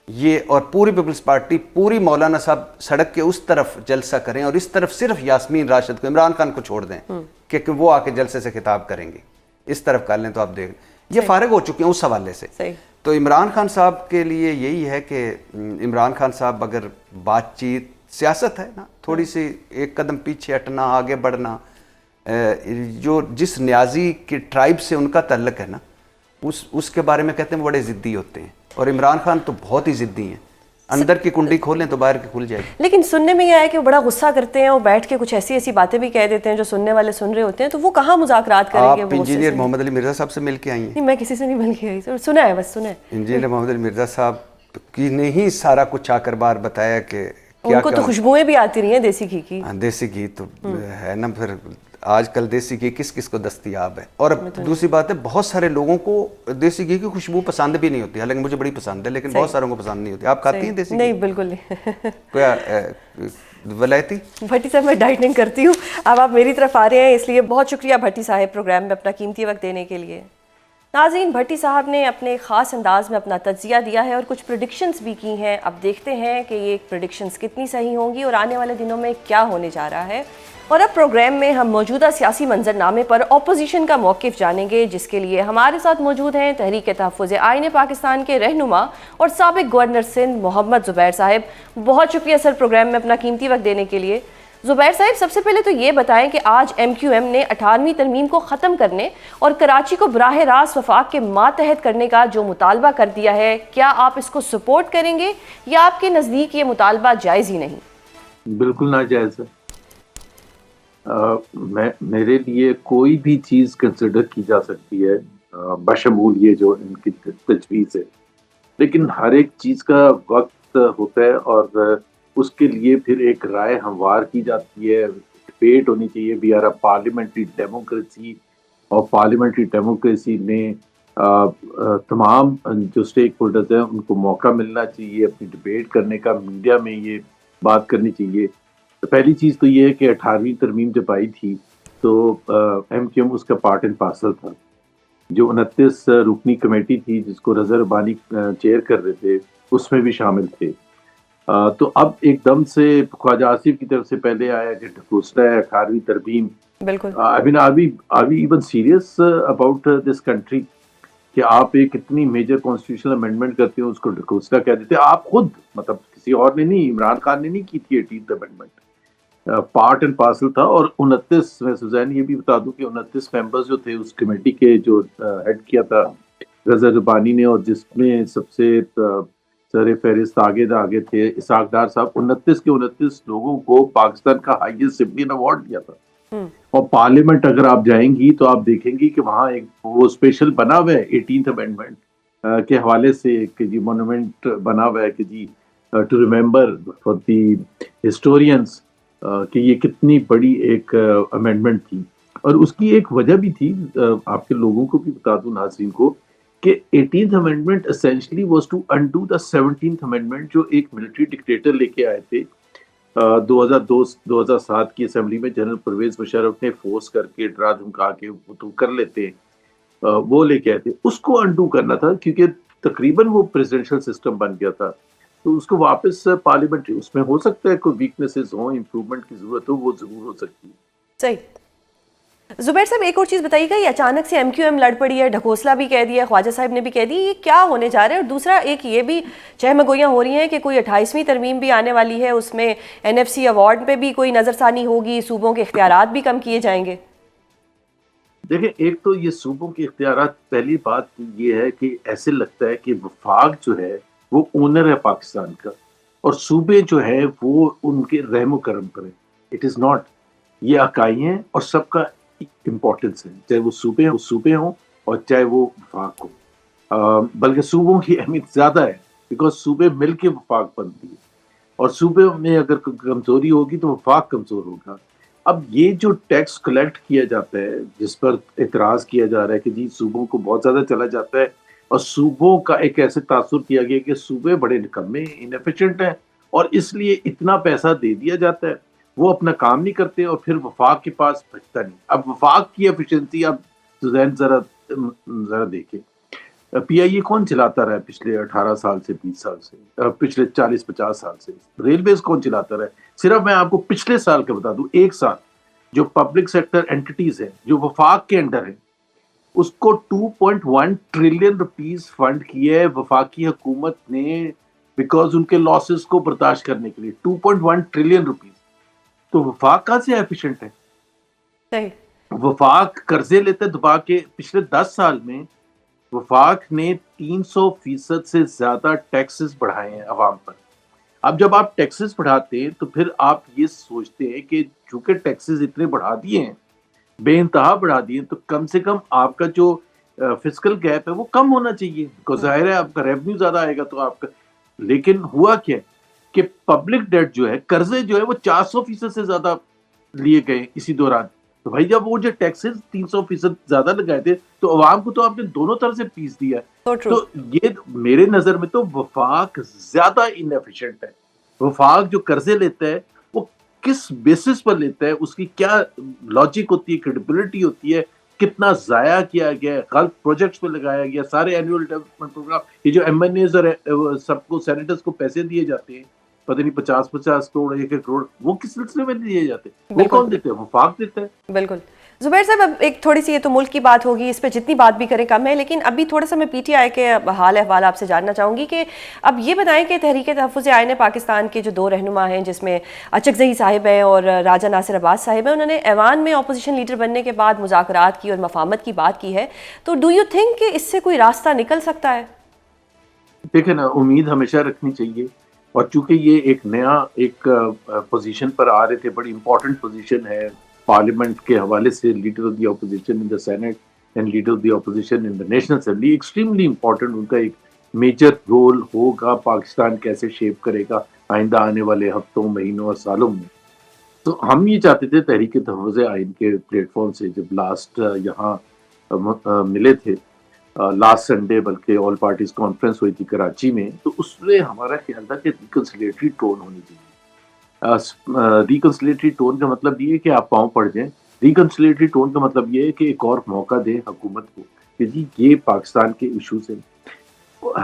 یہ اور پوری پیپلز پارٹی, پوری مولانا صاحب سڑک کے اس طرف جلسہ کریں اور اس طرف صرف یاسمین راشد کو, عمران خان کو چھوڑ دیں کہ وہ آ کے جلسے سے خطاب کریں گے, اس طرف کر لیں, تو آپ دیکھ یہ فارغ ہو چکے ہیں اس حوالے سے. تو عمران خان صاحب کے لیے یہی ہے کہ عمران خان صاحب اگر بات چیت, سیاست ہے نا, تھوڑی سی ایک قدم پیچھے ہٹنا, آگے بڑھنا, جو جس نیازی کی ٹرائب سے ان کا تعلق ہے نا, اس کے بارے میں کہتے ہیں بڑے ضدی ہوتے ہیں, اور عمران خان تو بہت ہی ضدی ہیں. اندر کی کنڈی کھولیں تو باہر کی کھل جائے گی. لیکن سننے میں یہ ہے کہ وہ بڑا غصہ کرتے ہیں اور بیٹھ کے کچھ ایسی باتیں بھی کہہ دیتے ہیں جو سننے والے سن رہے ہوتے ہیں, تو وہ کہاں مذاکرات کریں گے؟ آپ انجینئر محمد علی مرزا صاحب سے مل کے آئی ہیں؟ نہیں, میں کسی سے نہیں مل کے آئی, سنا ہے, بس سنا ہے. انجینئر محمد علی مرزا صاحب کی نے ہی سارا کچھ آ کر بار بتایا کہ ان کو تو خوشبوئیں بھی آتی رہی ہیں دیسی گھی کی. دیسی گھی تو ہے نا, پھر آج کل دیسی گھی کس کس کو دستیاب ہے. اور دوسری بات ہے, بہت سارے لوگوں کو دیسی گھی کی خوشبو پسند بھی نہیں ہوتی, حالانکہ مجھے بڑی پسند ہے, لیکن بہت ساروں کو پسند نہیں ہوتی. آپ کھاتی ہیں دیسی گھی؟ نہیں, بالکل نہیں. کیا ولایتی؟ بھٹی صاحب میں ڈائٹنگ کرتی ہوں. اب آپ میری طرف آ رہے ہیں, اس لیے بہت شکریہ بھٹی صاحب پروگرام میں اپنا قیمتی وقت دینے کے لیے. ناظرین, بھٹی صاحب نے اپنے خاص انداز میں اپنا تجزیہ دیا ہے اور کچھ پریڈکشنز بھی کی ہیں. اب دیکھتے ہیں کہ یہ پریڈکشنز کتنی صحیح ہوں گی اور آنے والے دنوں میں کیا ہونے جا رہا ہے. اور اب پروگرام میں ہم موجودہ سیاسی منظرنامے پر اپوزیشن کا موقف جانیں گے, جس کے لیے ہمارے ساتھ موجود ہیں تحریک تحفظ آئین پاکستان کے رہنما اور سابق گورنر سندھ محمد زبیر صاحب. بہت شکریہ سر پروگرام میں اپنا قیمتی وقت دینے کے لیے. زبیر صاحب, سب سے پہلے تو یہ بتائیں کہ آج MQM نے 18ویں ترمیم کو ختم کرنے اور کراچی کو براہ راست وفاق کے ماتحت کرنے کا جو مطالبہ کر دیا ہے, کیا آپ اس کو سپورٹ کریں گے یا آپ کے نزدیک یہ مطالبہ جائز ہی نہیں؟ بالکل ناجائز ہے. میرے لیے کوئی بھی چیز کنسیڈر کی جا سکتی ہے بشمول یہ جو ان کی تجویز ہے, لیکن ہر ایک چیز کا وقت ہوتا ہے اور اس کے لیے پھر ایک رائے ہموار کی جاتی ہے, ڈبیٹ ہونی چاہیے. We are a parliamentary democracy, اور پارلیمنٹری ڈیموکریسی میں تمام جو اسٹیک ہولڈرز ہیں ان کو موقع ملنا چاہیے اپنی ڈبیٹ کرنے کا, میڈیا میں یہ بات کرنی چاہیے. پہلی چیز تو یہ ہے کہ 18ویں ترمیم جب آئی تھی تو MQM اس کا پارٹ اینڈ پارسل تھا. جو 29 رکنی کمیٹی تھی جس کو رضا ربانی چیئر کر رہے تھے, اس میں بھی شامل تھے. تو اب ایک دم سے خواجہ آصف کی طرف سے پہلے آیا کہ ڈھکوسلا ہے 18ویں ترمیم. بالکل. Are we even serious about this country کہ آپ ایک اتنی میجر کانسٹیٹیوشنل امینڈمنٹ کرتے ہیں اس کو ڈھکوسلا کہہ دیتے. آپ خود, مطلب کسی اور نے نہیں, عمران خان نے نہیں کی تھی 18th amendment, part and parcel تھا. اور 29, میں سوزین یہ بھی بتا دوں کہ 29 ممبرز جو تھے اس کمیٹی کے, جو ہیڈ کیا تھا رضا ربانی نے, اور جس میں سب سے سر فہرست آگے تھے اسحاق ڈار صاحب, 29 کے 29 لوگوں کو پاکستان کا ہائیسٹ سویلین ایوارڈ دیا تھا. اور پارلیمنٹ اگر آپ جائیں گی تو آپ دیکھیں گی کہ وہاں ایک وہ اسپیشل بنا ہوا ہے 18th امینڈمنٹ کے حوالے سے, کہ جی مونومنٹ بنا ہوا ہے کہ جی to remember for the historians کہ یہ کتنی بڑی ایک امینڈمنٹ تھی. اور اس کی ایک وجہ بھی تھی, آپ کے لوگوں کو بھی بتا دوں ناظرین کو, کہ 18th amendment essentially was to undo the 17th amendment جو ایک ملٹری ڈکٹیٹر لے کے آئے تھے 2002-2007 کی اسمبلی میں. جنرل پرویز مشرف نے فورس کر کے ڈرا دھمکا کے وہ تو کر لیتے ہیں, وہ لے کے آئے تھے. اس کو انڈو کرنا تھا کیونکہ تقریباً وہ پریزیڈنشل سسٹم بن گیا تھا, تو اس کو واپس پارلیمنٹری, اس میں ہو سکتا ہے کوئی ویکنیسز ہوں, امپروومنٹ کی ضرورت ہو, وہ ضرور ہو سکتی ہے. صحیح. زبیر صاحب ایک اور چیز بتائیے گا، یہ اچانک سے MQM لڑ پڑی ہے، ڈھکوسلا بھی کہہ دیا، خواجہ صاحب نے بھی کہہ دی، یہ کیا ہونے جا رہا ہے؟ اور دوسرا ایک یہ بھی چہمگوئیاں ہو رہی ہیں کہ کوئی 28ویں ترمیم بھی آنے والی ہے، اس میں NFC ایوارڈ پہ بھی کوئی نظر ثانی ہوگی، صوبوں کے اختیارات بھی کم کیے جائیں گے. دیکھیں ایک تو یہ صوبوں کے اختیارات، پہلی بات یہ ہے کہ ایسے لگتا ہے کہ وفاق جو ہے وہ اونر ہے پاکستان کا، اور صوبے جو ہے وہ ان کے رحم و کرم پر ہے. اٹ از ناٹ، یہ اکائی ہیں اور سب کا امپورٹنس ہے، چاہے وہ صوبے ہوں اور چاہے وہ وفاق ہو. بلکہ صوبوں کی اہمیت زیادہ ہے، بیکاز صوبے مل کے وفاق بنتی ہے، اور صوبے میں اگر کمزوری ہوگی تو وفاق کمزور ہوگا. اب یہ جو ٹیکس کلیکٹ کیا جاتا ہے، جس پر اعتراض کیا جا رہا ہے کہ جی صوبوں کو بہت زیادہ چلا جاتا ہے، اور صوبوں کا ایک ایسے تاثر کیا گیا کہ صوبے بڑے نکمے انیفیشینٹ ہیں اور اس لیے اتنا پیسہ دے دیا جاتا ہے، وہ اپنا کام نہیں کرتے اور پھر وفاق کے پاس بچتا نہیں. اب وفاق کی ایفیشنسی اب سوزین ذرا دیکھیں، PIA کون چلاتا رہا ہے پچھلے 18 سال سے 20 سال سے، پچھلے 40-50 سال سے؟ ریلویز کون چلاتا رہا ہے؟ صرف میں آپ کو پچھلے سال کا بتا دوں، ایک سال جو پبلک سیکٹر اینٹیز ہیں جو وفاق کے انڈر ہیں، اس کو 2.1 ٹریلین روپیز فنڈ کیا ہے وفاقی حکومت نے، بیکاز ان کے لاسز کو برداشت کرنے کے لیے 2.1 ٹریلین روپیز. تو وفاق کہاں سے ایفیشنٹ ہے؟ صحیح. وفاق قرضے لیتے دبا کے. پچھلے 10 سال میں وفاق نے 300% سے زیادہ ٹیکسز بڑھائے ہیں عوام پر. اب جب آپ ٹیکسز بڑھاتے ہیں تو پھر آپ یہ سوچتے ہیں کہ چونکہ ٹیکسز اتنے بڑھا دیے ہیں، بے انتہا بڑھا دیے، تو کم سے کم آپ کا جو فسکل گیپ ہے وہ کم ہونا چاہیے، because ظاہر ہے آپ کا ریونیو زیادہ آئے گا تو آپ کا. لیکن ہوا کیا کہ پبلک ڈیٹ جو ہے، قرضے جو ہے وہ 400% سے زیادہ لیے گئے اسی دوران. تو بھائی جب وہ جو ٹیکسز 300% زیادہ لگائے تھے تو عوام کو تو آپ نے دونوں طرف سے پیس دیا. تو یہ میرے نظر میں تو وفاق زیادہ انیفیشینٹ ہے. وفاق جو قرضے لیتا ہے وہ کس بیسس پر لیتا ہے، اس کی کیا لاجک ہوتی ہے، کریڈیبلٹی ہوتی ہے، کتنا ضائع کیا گیا ہے، غلط پروجیکٹس پہ لگایا گیا. سارے اینوئل ڈیولپمنٹ پروگرام، یہ جو MNAs اور سب کو سینیٹرز کو پیسے دیے جاتے ہیں، پتہ نہیں 50 کروڑ 1 کروڑ، وہ کس سلسلے میں دیے جاتے ہیں؟ وہ کون دیتے ہیں؟ وفاق دیتا ہے. بالکل. زبیر صاحب اب ایک تھوڑی سی، یہ تو ملک کی بات ہوگی، اس پہ جتنی بات بھی کریں کم ہے، لیکن ابھی تھوڑا سا میں PTI کے حال احوال آپ سے جاننا چاہوں گی کہ اب یہ بتائیں کہ تحریک تحفظ آئین پاکستان کے جو 2 رہنما ہیں، جس میں اچکزئی صاحب ہیں اور راجہ ناصر عباس صاحب ہیں، انہوں نے ایوان میں اپوزیشن لیڈر بننے کے بعد مذاکرات کی اور مفاہمت کی بات کی ہے. تو ڈو یو تھنک کہ اس سے کوئی راستہ نکل سکتا ہے؟ دیکھیں نا، امید ہمیشہ رکھنی چاہیے، اور چونکہ یہ ایک نیا پوزیشن پر آ رہے تھے، بڑی امپورٹنٹ پوزیشن ہے پارلیمنٹ کے حوالے سے، leader of the opposition in the senate and leader of the opposition in the national assembly, extremely important. ان کا ایک میجر رول ہوگا، پاکستان کیسے شیپ کرے گا آئندہ آنے والے ہفتوں، مہینوں اور سالوں میں. تو ہم یہ چاہتے تھے تحریک تحفظ آئین کے پلیٹ فارم سے، جب لاسٹ یہاں ملے تھے لاسٹ سنڈے، بلکہ آل پارٹیز کانفرنس ہوئی تھی کراچی میں، تو اس میں ہمارا خیال تھا کہ ریکنسلیٹری ٹون ہونی چاہیے. ریکنسلیٹری ٹون کا مطلب یہ ہے کہ آپ پاؤں پڑ جائیں. ریکنسلیٹری ٹون کا مطلب یہ ہے کہ ایک اور موقع دیں حکومت کو کہ جی یہ پاکستان کے ایشوز ہیں.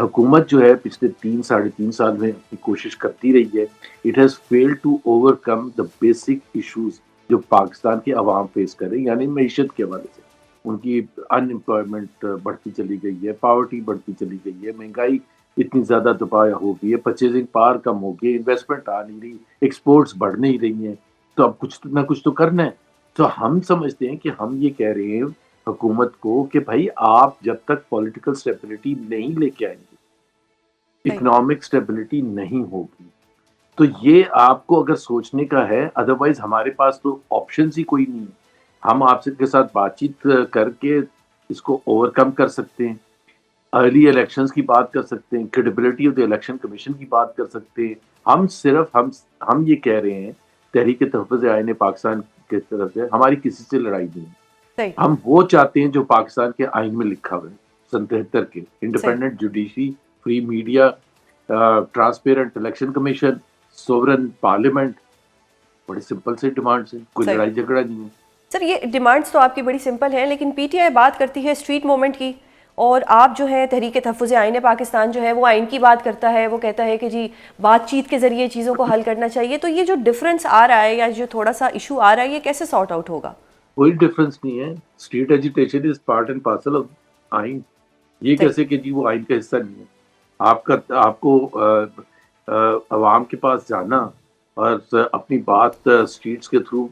حکومت جو ہے پچھلے 3-3.5 سال میں اپنی کوشش کرتی رہی ہے. It has failed to overcome the basic issues جو پاکستان کے عوام فیس کر رہے ہیں، یعنی معیشت کے حوالے سے. ان کی ان امپلائمنٹ بڑھتی چلی گئی ہے، پاورٹی بڑھتی چلی گئی ہے، مہنگائی اتنی زیادہ دبایا ہو گئی ہے، پرچیزنگ پاور کم ہو گئی، انویسٹمنٹ آ نہیں رہی، ایکسپورٹس بڑھ نہیں رہی ہیں. تو اب کچھ نہ کچھ تو کرنا ہے. تو ہم سمجھتے ہیں کہ ہم یہ کہہ رہے ہیں حکومت کو کہ بھائی آپ جب تک پولیٹیکل اسٹیبلٹی نہیں لے کے آئیں گے، اکنامک اسٹیبلٹی نہیں ہوگی. تو یہ آپ کو اگر سوچنے کا ہے، ادروائز ہمارے پاس تو آپشنز ہی کوئی نہیں ہے. ہم آپ کے ساتھ بات چیت کر کے اس کو اوور کم کر سکتے ہیں، ارلی الیکشنز کی بات کر سکتے ہیں، credibility of the election commission کی بات کر سکتے ہیں. ہم صرف ہم یہ کہہ رہے ہیں تحریک تحفظ آئین پاکستان کی طرف سے ہماری کسی سے لڑائی نہیں ہے. ہم وہ چاہتے ہیں جو پاکستان کے آئین میں لکھا ہوا ہے سن 73 کے، independent judiciary, free media, transparent election commission, sovereign parliament. بڑے سمپل سے ڈیمانڈس ہیں، کوئی لڑائی جھگڑا نہیں ہے. سر یہ ڈیمانڈز تو آپ کی بڑی سمپل ہیں، لیکن PTI بات کرتی ہے اسٹریٹ موومنٹ کی، اور آپ جو ہے تحریک تحفظ آئین پاکستان جو ہے وہ آئین کی بات کرتا ہے، وہ کہتا ہے کہ جی بات چیت کے ذریعے چیزوں کو حل کرنا چاہیے. تو یہ جو ڈفرنس آ رہا ہے یا جو تھوڑا سا ایشو آ رہا ہے، یہ کیسے سارٹ آؤٹ ہوگا؟ کوئی ڈفرنس نہیں ہے. Street agitation is part and parcel of آئین. یہ کیسے کہ جی وہ آئین کا حصہ نہیں ہے. آپ کو عوام کے پاس جانا اور اپنی بات اسٹریٹس کے تھرو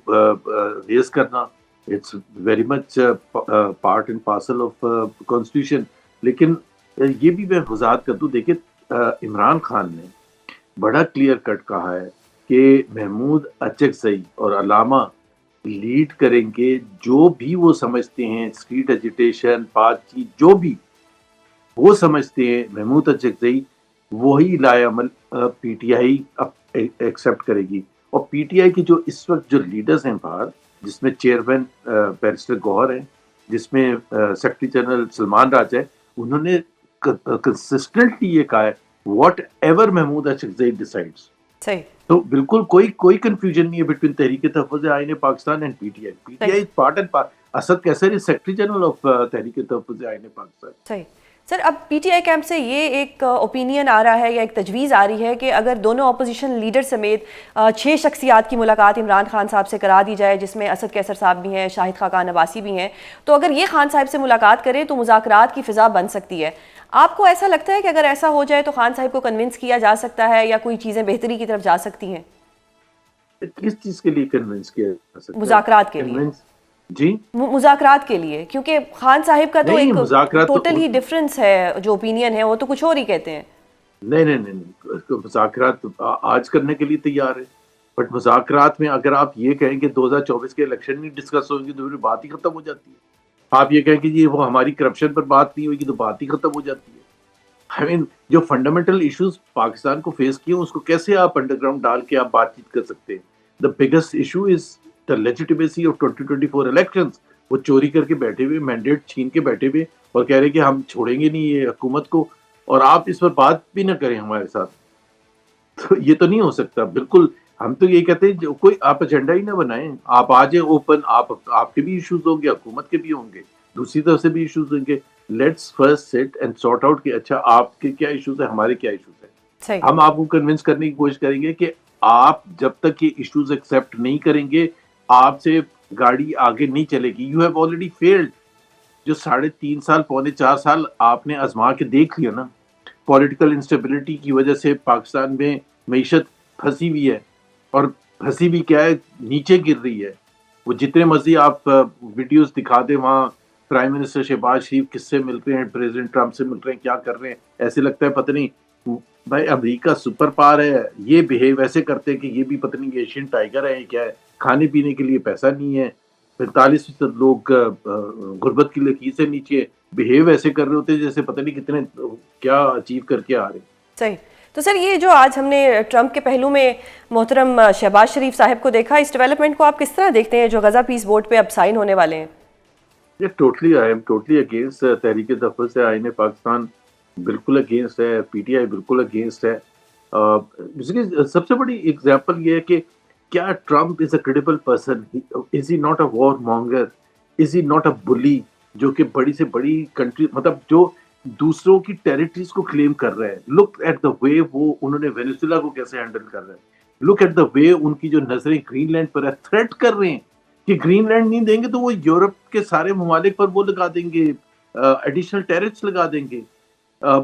ریز کرنا, it's very much part and parcel of constitution. لیکن یہ بھی میں وضاحت کر دوں, دیکھیں عمران خان نے بڑا کلیئر کٹ کہا ہے کہ محمود اچکزئی اور علامہ لیڈ کریں گے جو بھی وہ سمجھتے ہیں اسٹریٹ ایجیٹیشن بات چیت جو بھی وہ سمجھتے ہیں محمود اچکزئی وہی لائے عمل پی ٹی آئی ایکسیپٹ کرے گی. اور پی ٹی آئی کی جو اس وقت جو لیڈرز ہیں باہر, جس میں چیئرمین بیرسٹر گوہر ہیں, جس میں سیکرٹری جنرل سلمان راجہ ہے, انہوں نے کنسسٹنٹلی یہ کہا ہے whatever Mahmood Achakzai decides. صحیح. تو بالکل کوئی کنفیوژن نہیں ہے بٹوین تحریک تحفظ آئین Pakistan and P T I. P T I is part and part. Asad کیسر از سیکرٹری جنرل آف تحریک تحفظ آئین پاکستان. صحیح. سر اب پی ٹی آئی کیمپ سے یہ ایک اوپینین آ رہا ہے یا ایک تجویز آ رہی ہے کہ اگر دونوں اپوزیشن لیڈر سمیت 6 شخصیات کی ملاقات عمران خان صاحب سے کرا دی جائے, جس میں اسد کیسر صاحب بھی ہیں, شاہد خاقان عباسی بھی ہیں, تو اگر یہ خان صاحب سے ملاقات کریں تو مذاکرات کی فضا بن سکتی ہے. آپ کو ایسا لگتا ہے کہ اگر ایسا ہو جائے تو خان صاحب کو کنونس کیا جا سکتا ہے یا کوئی چیزیں بہتری کی طرف جا سکتی ہیں؟ کس چیز کے لیے کنونس کیا جا سکتا ہے؟ مذاکرات کے لیے. جی مذاکرات کے لیے, کیونکہ خان صاحب کا تو ایک ٹوٹل ہی ڈفرنس ہے, جو اوپینین ہے وہ تو کچھ اور ہی کہتے ہیں. نہیں, مذاکرات آج کرنے کے لیے تیار ہے, بٹ مذاکرات میں اگر آپ یہ کہیں کہ 2024 کے الیکشن نہیں ڈسکس ہوگی تو پھر بات ہی ختم ہو جاتی ہے. آپ یہ کہیں کہ جی وہ ہماری کرپشن پر بات نہیں ہوگی تو بات ہی ختم ہو جاتی ہے. آئی مین جو فنڈامنٹل ایشوز پاکستان کو فیس کیے اس کو کیسے آپ انڈر گراؤنڈ ڈال کے آپ بات چیت کر سکتے ہیں؟ The biggest issue is the legitimacy of 2024 elections. وہ چوری کر کے بیٹھے ہوئے, مینڈیٹ چھین کے بیٹھے ہوئے اور کہہ رہے کہ ہم چھوڑیں گے نہیں یہ حکومت کو, اور آپ اس پر بات بھی نہ کریں ہمارے ساتھ. تو یہ تو نہیں ہو سکتا. بالکل ہم تو یہ کہتے ہیں کوئی آپ ایجنڈا ہی نہ بنائیں, آپ آ جائیں اوپن, آپ کے بھی ایشوز ہوں گے, حکومت کے بھی ہوں گے, دوسری طرف سے بھی ایشوز ہوں گے. لیٹس فرسٹ سٹ اینڈ سارٹ آؤٹ کہ اچھا آپ کے کیا ایشوز ہیں, ہمارے کیا ایشوز ہیں. ہم آپ کو کنونس کرنے کی کوشش کریں گے کہ آپ جب تک یہ ایشوز ایکسیپٹ نہیں کریں گے آپ سے گاڑی آگے نہیں چلے گی. You have already field. جو 3.5 سال 4 سال آپ نے آزما کے دیکھ لیا نا, پولیٹیکل انسٹیبلٹی کی وجہ سے پاکستان میں معیشت پھنسی ہوئی ہے, اور پھنسی بھی کیا ہے, نیچے گر رہی ہے. وہ جتنے مرضی آپ ویڈیوز دکھا دیں, وہاں پرائم منسٹر شہباز شریف کس سے مل رہے ہیں, پریزیڈنٹ ٹرمپ سے مل رہے ہیں, کیا کر رہے ہیں, ایسے لگتا ہے پتہ نہیں بھائی امریکہ سپر پاور ہے, یہ بہیو ایسے کرتے ہیں کہ یہ بھی پتہ نہیں ایشین ٹائیگر ہے, کیا ہے, کھانے پینے کے لیے پیسہ نہیں ہے, 45% لوگ غربت کی لکیر سے نیچے, بہیو ایسے کر رہے ہوتے ہیں جیسے پتہ نہیں کتنے کیا اچیو کر کے آ رہے ہیں. صحیح. تو سر یہ جو آج ہم نے ٹرمپ کے پہلو میں محترم شہباز شریف صاحب کو دیکھا, اس ڈیولپمنٹ کو آپ کس طرح دیکھتے ہیں جو غزہ پیس بورڈ پہ اب سائن ہونے والے ہیں؟ آئی ایم ٹوٹلی اگینسٹ تحریک تحفظ آئین پاکستان, بالکل اگینسٹ ہے. پی ٹی آئی بالکل اگینسٹ ہے. سب سے بڑی ایگزامپل یہ ہے کہ کیا Trump is a credible person, is he not a war monger, is he not a bully, جو کہ بڑی سے بڑی کنٹری, مطلب جو دوسروں کی ٹیریٹریز کو کلیم کر رہے ہیں. لک ایٹ دا وے وہ انہوں نے وینیزویلا کو کیسے ہینڈل کر رہے ہیں. لک ایٹ دا وے ان کی جو نظریں گرین لینڈ پر ہے, تھریٹ کر رہے ہیں کہ گرین لینڈ نہیں دیں گے تو وہ یورپ کے سارے ممالک پر وہ لگا دیں گے, ایڈیشنل ٹیرفس لگا دیں گے,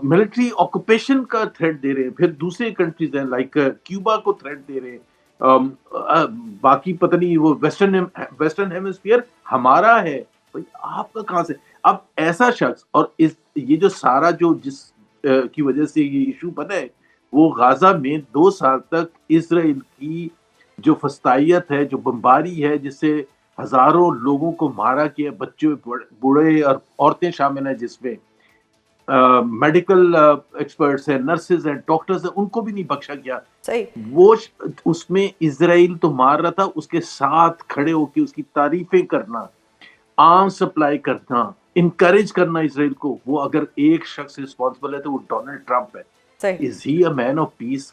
ملٹری آکوپیشن کا تھریٹ دے رہے ہیں. پھر دوسرے کنٹریز ہیں لائک کیوبا کو تھریٹ دے رہے ہیں. باقی پتہ نہیں وہ ویسٹرن ہیمسفیئر ہمارا ہے. بھائی آپ کا کہاں سے اب ایسا شخص, اور یہ جو سارا جو جس کی وجہ سے یہ ایشو بنا ہے, وہ غازہ میں 2 سال تک اسرائیل کی جو فسطائیت ہے, جو بمباری ہے, جس سے ہزاروں لوگوں کو مارا کیا, بچے بوڑھے اور عورتیں شامل ہیں, جس میں میڈیکل ایکسپرٹس ہیں, نرسز ہیں, ڈاکٹرز ہیں, ان کو بھی نہیں بخشا گیا. وہ اس میں اسرائیل تو مار رہا تھا, اس کے ساتھ کھڑے ہو کے اس کی تعریفیں کرنا, آرم سپلائی کرنا, انکریج کرنا اسرائیل کو. وہ اگر ایک شخص رسپانسبل ہے تو وہ ڈونلڈ ٹرمپ ہے. Is he a man of peace?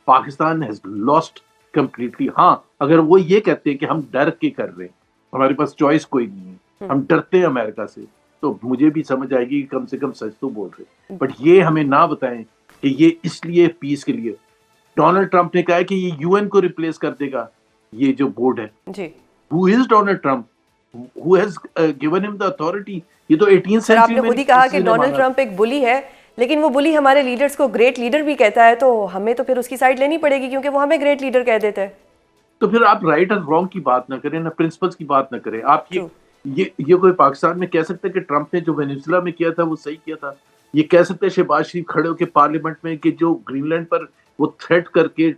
Pakistan has lost completely. ہاں اگر وہ یہ کہتے ہیں کہ ہم ڈر کے کر رہے ہیں, ہمارے پاس چوائس کوئی نہیں ہے, ہم ڈرتے ہیں امریکہ سے, تو مجھے بھی سمجھ آئے گی کہ کم سے کم سچ تو بول رہے. بٹ یہ ہمیں نہ بتائیں کہ یہ اس لیے پیس کے لیے. ڈونلڈ ٹرمپ نے کہا ہے کہ یہ UN کو ریپلیس کر دے گا یہ جو بورڈ ہے. Who is Donald Trump? who has given him the authority. یہ تو 18th سر آپ century نے میں خود ہی کہا کہ کسی نے ڈونلڈ مانا. ٹرمپ ایک بلی ہے، لیکن وہ بلی ہمارے لیڈرز کو گریٹ لیڈر بھی کہتا ہے، تو ہمیں تو پھر اس کی سائڈ لینی پڑے گی کیونکہ وہ ہمیں گریٹ لیڈر کہہ دیتا ہے. تو پھر آپ رائٹ اور رانگ کی بات نہ کریں، نہ پرنسپلس کی بات نہ کریں. آپ True. یہ کوئی پاکستان میں کہہ سکتے کہ ٹرمپ نے جو وینیزویلا میں کیا تھا وہ صحیح کیا تھا؟ یہ کہہ سکتے شہباز شریف کھڑے ہو کے پارلیمنٹ میں کہ جو گرین لینڈ پر وہ تھریٹ کر کے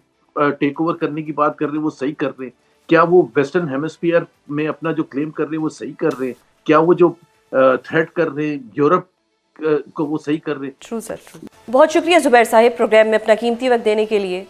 ٹیک اوور کرنے کی بات کر رہے ہیں وہ صحیح کر رہے ہیں؟ کیا وہ ویسٹرن ہیمسفیئر میں اپنا جو کلیم کر رہے ہیں وہ صحیح کر رہے ہیں؟ کیا وہ جو تھریٹ کر رہے ہیں یورپ کو وہ صحیح کر رہے ہیں؟ ٹرو سر، ٹرو. بہت شکریہ زبیر صاحب پروگرام میں اپنا قیمتی وقت دینے کے لیے.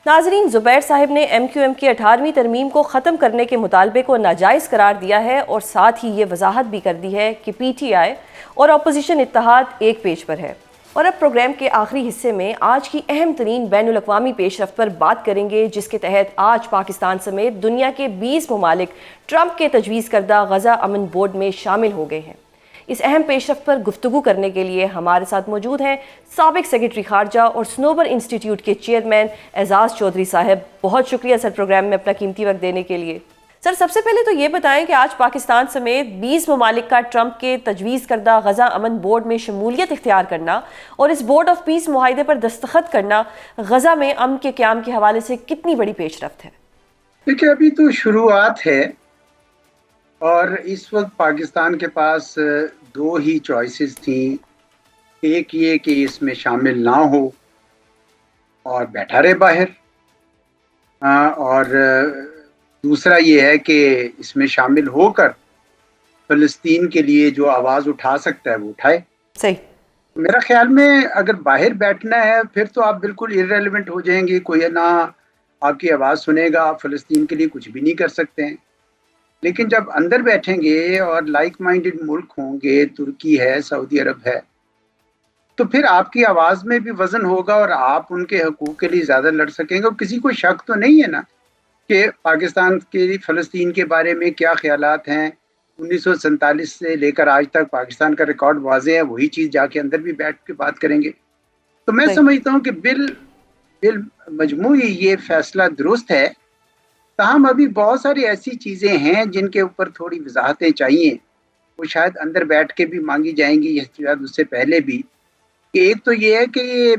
ناظرین، زبیر صاحب نے ایم کیو ایم کی 18ویں ترمیم کو ختم کرنے کے مطالبے کو ناجائز قرار دیا ہے اور ساتھ ہی یہ وضاحت بھی کر دی ہے کہ پی ٹی آئی اور اپوزیشن اتحاد ایک پیج پر ہے. اور اب پروگرام کے آخری حصے میں آج کی اہم ترین بین الاقوامی پیش رفت پر بات کریں گے، جس کے تحت آج پاکستان سمیت دنیا کے 20 ممالک ٹرمپ کے تجویز کردہ غزہ امن بورڈ میں شامل ہو گئے ہیں. اس اہم پیش رفت پر گفتگو کرنے کے لیے ہمارے ساتھ موجود ہیں سابق سیکرٹری خارجہ اور سنوبر انسٹیٹیوٹ کے چیئرمین اعزاز چودھری صاحب. بہت شکریہ سر پروگرام میں اپنا قیمتی وقت دینے کے لیے. سر، سب سے پہلے تو یہ بتائیں کہ آج پاکستان سمیت 20 ممالک کا ٹرمپ کے تجویز کردہ غزہ امن بورڈ میں شمولیت اختیار کرنا اور اس بورڈ آف پیس معاہدے پر دستخط کرنا غزہ میں امن کے قیام کے حوالے سے کتنی بڑی پیش رفت ہے؟ دیکھیں، ابھی تو شروعات ہے اور اس وقت پاکستان کے پاس دو ہی چوائسز تھیں. ایک یہ کہ اس میں شامل نہ ہو اور بیٹھا رہے باہر، اور دوسرا یہ ہے کہ اس میں شامل ہو کر فلسطین کے لیے جو آواز اٹھا سکتا ہے وہ اٹھائے. صحیح. میرا خیال میں اگر باہر بیٹھنا ہے پھر تو آپ بالکل ارریلیونٹ ہو جائیں گے، کوئی نہ آپ کی آواز سنے گا، آپ فلسطین کے لیے کچھ بھی نہیں کر سکتے ہیں. لیکن جب اندر بیٹھیں گے اور لائک مائنڈڈ ملک ہوں گے، ترکی ہے، سعودی عرب ہے، تو پھر آپ کی آواز میں بھی وزن ہوگا اور آپ ان کے حقوق کے لیے زیادہ لڑ سکیں گے. اور کسی کو شک تو نہیں ہے نا کہ پاکستان کے فلسطین کے بارے میں کیا خیالات ہیں. 1947 سے لے کر آج تک پاکستان کا ریکارڈ واضح ہے، وہی چیز جا کے اندر بھی بیٹھ کے بات کریں گے. تو میں سمجھتا ہوں کہ مجموعی یہ فیصلہ درست ہے. تاہم ابھی بہت ساری ایسی چیزیں ہیں جن کے اوپر تھوڑی وضاحتیں چاہیے، وہ شاید اندر بیٹھ کے بھی مانگی جائیں گی، شاید اس سے پہلے بھی. کہ ایک تو یہ ہے کہ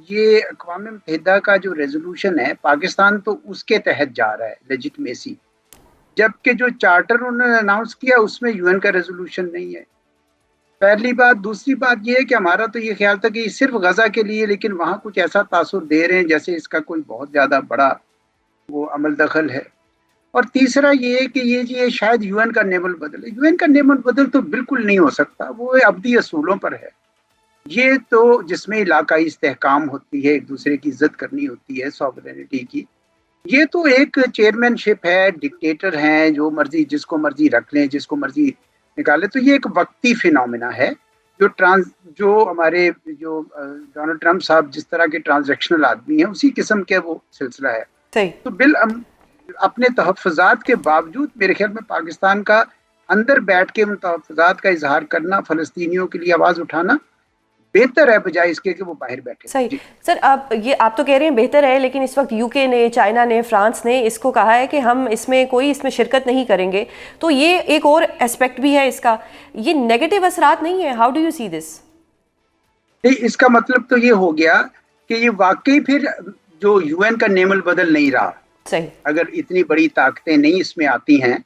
یہ اقوام متحدہ کا جو ریزولوشن ہے، پاکستان تو اس کے تحت جا رہا ہے لیجٹمیسی، جبکہ جو چارٹر انہوں نے اناؤنس کیا اس میں یو این کا ریزولوشن نہیں ہے. پہلی بات. دوسری بات یہ ہے کہ ہمارا تو یہ خیال تھا کہ یہ صرف غزہ کے لیے، لیکن وہاں کچھ ایسا تاثر دے رہے ہیں جیسے اس کا کوئی بہت زیادہ بڑا وہ عمل دخل ہے. اور تیسرا یہ ہے کہ یہ شاید یو این کا نیم البدل ہے. یو این کا نیم البدل تو بالکل نہیں ہو سکتا، وہ ابدی اصولوں پر ہے. یہ تو جس میں علاقائی استحکام ہوتی ہے، ایک دوسرے کی عزت کرنی ہوتی ہے، سوورینٹی کی. یہ تو ایک چیئرمین شپ ہے، ڈکٹیٹر ہیں، جو مرضی جس کو مرضی رکھ لیں، جس کو مرضی نکالے. تو یہ ایک وقتی فینومینا ہے جو ہمارے جو ڈونلڈ ٹرمپ صاحب جس طرح کے ٹرانزیکشنل آدمی ہیں اسی قسم کے وہ سلسلہ ہے. تو اپنے تحفظات کے باوجود میرے خیال میں پاکستان کا اندر بیٹھ کے ان تحفظات کا اظہار کرنا، فلسطینیوں کے لیے آواز اٹھانا بہتر ہے بجائے اس کے کہ وہ باہر بیٹھے. صحیح. سر، آپ تو کہہ رہے ہیں بہتر ہے، لیکن اس وقت یو کے نے، چائنا نے، فرانس نے اس کو کہا ہے کہ ہم اس میں شرکت نہیں کریں گے. تو یہ ایک اور اسپیکٹ بھی ہے اس کا، یہ نیگیٹو اثرات نہیں ہے. ہاؤ ڈو یو سی دس؟ اس کا مطلب تو یہ ہو گیا کہ یہ واقعی پھر جو یو این کا نیم البدل نہیں رہا. صحیح. اگر اتنی بڑی طاقتیں نہیں اس میں آتی ہیں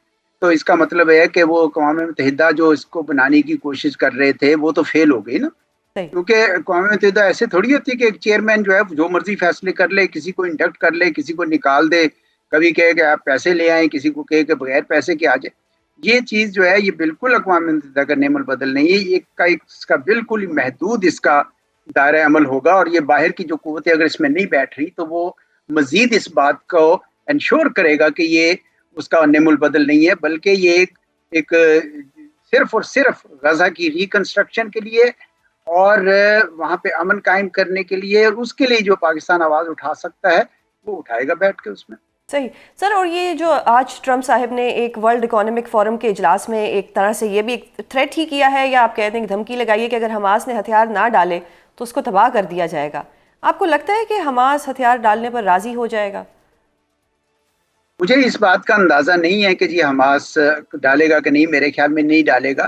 تو اس کا مطلب ہے کہ وہ اقوام متحدہ جو اس کو بنانے کی کوشش کر رہے تھے وہ تو فیل ہو گئی نا. کیونکہ اقوام متحدہ ایسے تھوڑی ہوتی کہ ایک چیئرمین جو ہے جو مرضی فیصلے کر لے، کسی کو انڈکٹ کر لے، کسی کو نکال دے، کبھی کہے کہ آپ پیسے لے آئیں، کسی کو کہے کہ بغیر پیسے کے آ جائے. یہ چیز جو ہے یہ بالکل اقوام متحدہ کا نیم البدل نہیں ہے. اس کا بالکل محدود اس کا دائرہ عمل ہوگا. اور یہ باہر کی جو قوتیں اگر اس میں نہیں بیٹھ رہی تو وہ مزید اس بات کو انشور کرے گا کہ یہ اس کا نیم البدل نہیں ہے، بلکہ یہ ایک صرف اور صرف غزہ کی ریکنسٹرکشن کے لیے اور وہاں پہ امن قائم کرنے کے لیے، اور اس کے لیے جو پاکستان آواز اٹھا سکتا ہے وہ اٹھائے گا بیٹھ کے اس میں. صحیح. سر، اور یہ جو آج ٹرمپ صاحب نے ایک ورلڈ اکنامک فورم کے اجلاس میں ایک طرح سے یہ بھی ایک تھریٹ ہی کیا ہے، یا آپ کہتے ہیں کہ دھمکی لگائی ہے کہ اگر حماس نے ہتھیار نہ ڈالے تو اس کو تباہ کر دیا جائے گا. آپ کو لگتا ہے کہ حماس ہتھیار ڈالنے پر راضی ہو جائے گا؟ مجھے اس بات کا اندازہ نہیں ہے کہ جی حماس ڈالے گا کہ نہیں، میرے خیال میں نہیں ڈالے گا.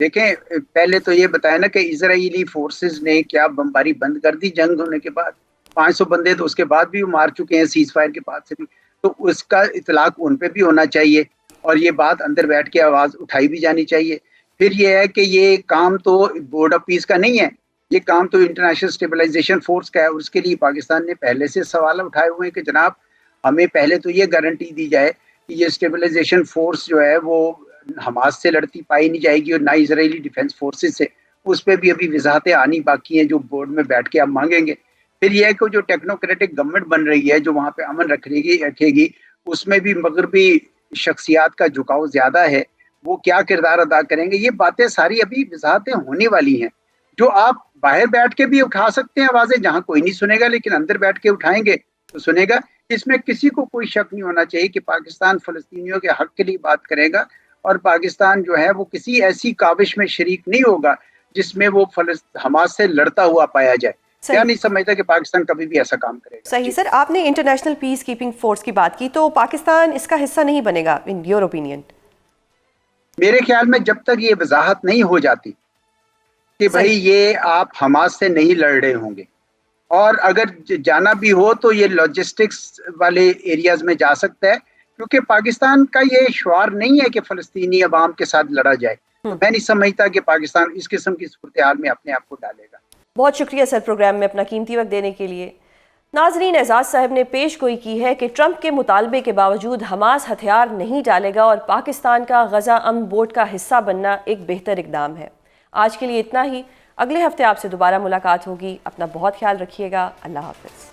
دیکھیں پہلے تو یہ بتایا نا کہ اسرائیلی فورسز نے کیا بمباری بند کر دی جنگ ہونے کے بعد. 500 بندے تو اس کے بعد بھی وہ مار چکے ہیں سیز فائر کے بعد سے بھی. تو اس کا اطلاق ان پہ بھی ہونا چاہیے اور یہ بات اندر بیٹھ کے آواز اٹھائی بھی جانی چاہیے. پھر یہ ہے کہ یہ کام تو بورڈ آف پیس کا نہیں ہے، یہ کام تو انٹرنیشنل اسٹیبلائزیشن فورس کا ہے. اور اس کے لیے پاکستان نے پہلے سے سوال اٹھائے ہوئے ہیں کہ جناب ہمیں پہلے تو یہ گارنٹی دی جائے کہ یہ اسٹیبلائزیشن فورس جو ہے وہ حماس سے لڑتی پائی نہیں جائے گی اور نہ اسرائیلی ڈیفنس فورسز سے. اس پہ بھی ابھی وضاحتیں آنی باقی ہیں جو بورڈ میں بیٹھ کے آپ مانگیں گے. پھر یہ ہے کہ جو ٹیکنوکریٹک گورنمنٹ بن رہی ہے جو وہاں پہ امن رکھے گی اس میں بھی مغربی شخصیات کا جھکاؤ زیادہ ہے. وہ کیا کردار ادا کریں گے، یہ باتیں ساری ابھی وضاحتیں ہونے والی ہیں جو آپ باہر بیٹھ کے بھی اٹھا سکتے ہیں آوازیں جہاں کوئی نہیں سنے گا، لیکن اندر بیٹھ کے اٹھائیں گے تو سنے گا. اس میں کسی کو کوئی شک نہیں ہونا چاہیے کہ پاکستان فلسطینیوں کے حق کے لیے بات کرے گا اور پاکستان جو ہے وہ کسی ایسی کاوش میں شریک نہیں ہوگا جس میں وہ حماس سے لڑتا ہوا پایا جائے. کیا نہیں سمجھتا کہ پاکستان کبھی بھی ایسا کام کرے گا. صحیح سر، آپ نے انٹرنیشنل پیس کیپنگ فورس کی بات کی، تو پاکستان اس کا حصہ نہیں بنے گا ان یور اوپینین؟ میرے خیال میں جب تک یہ وضاحت نہیں ہو جاتی کہ بھائی یہ آپ حماس سے نہیں لڑ رہے ہوں گے، اور اگر جانا بھی ہو تو یہ لاجسٹکس والے ایریاز میں جا سکتا ہے، کیونکہ پاکستان کا یہ شعار نہیں ہے کہ فلسطینی عوام کے ساتھ لڑا جائے. میں نہیں سمجھتا کہ پاکستان اس قسم کی صورتحال میں اپنے آپ کو ڈالے گا. بہت شکریہ سر پروگرام میں اپنا قیمتی وقت دینے کے لیے. ناظرین، اعزاز صاحب نے پیش گوئی کی ہے کہ ٹرمپ کے مطالبے کے باوجود حماس ہتھیار نہیں ڈالے گا اور پاکستان کا غزہ امن بورڈ کا حصہ بننا ایک بہتر اقدام ہے. آج کے لیے اتنا ہی. اگلے ہفتے آپ سے دوبارہ ملاقات ہوگی. اپنا بہت خیال رکھیے گا. اللہ حافظ.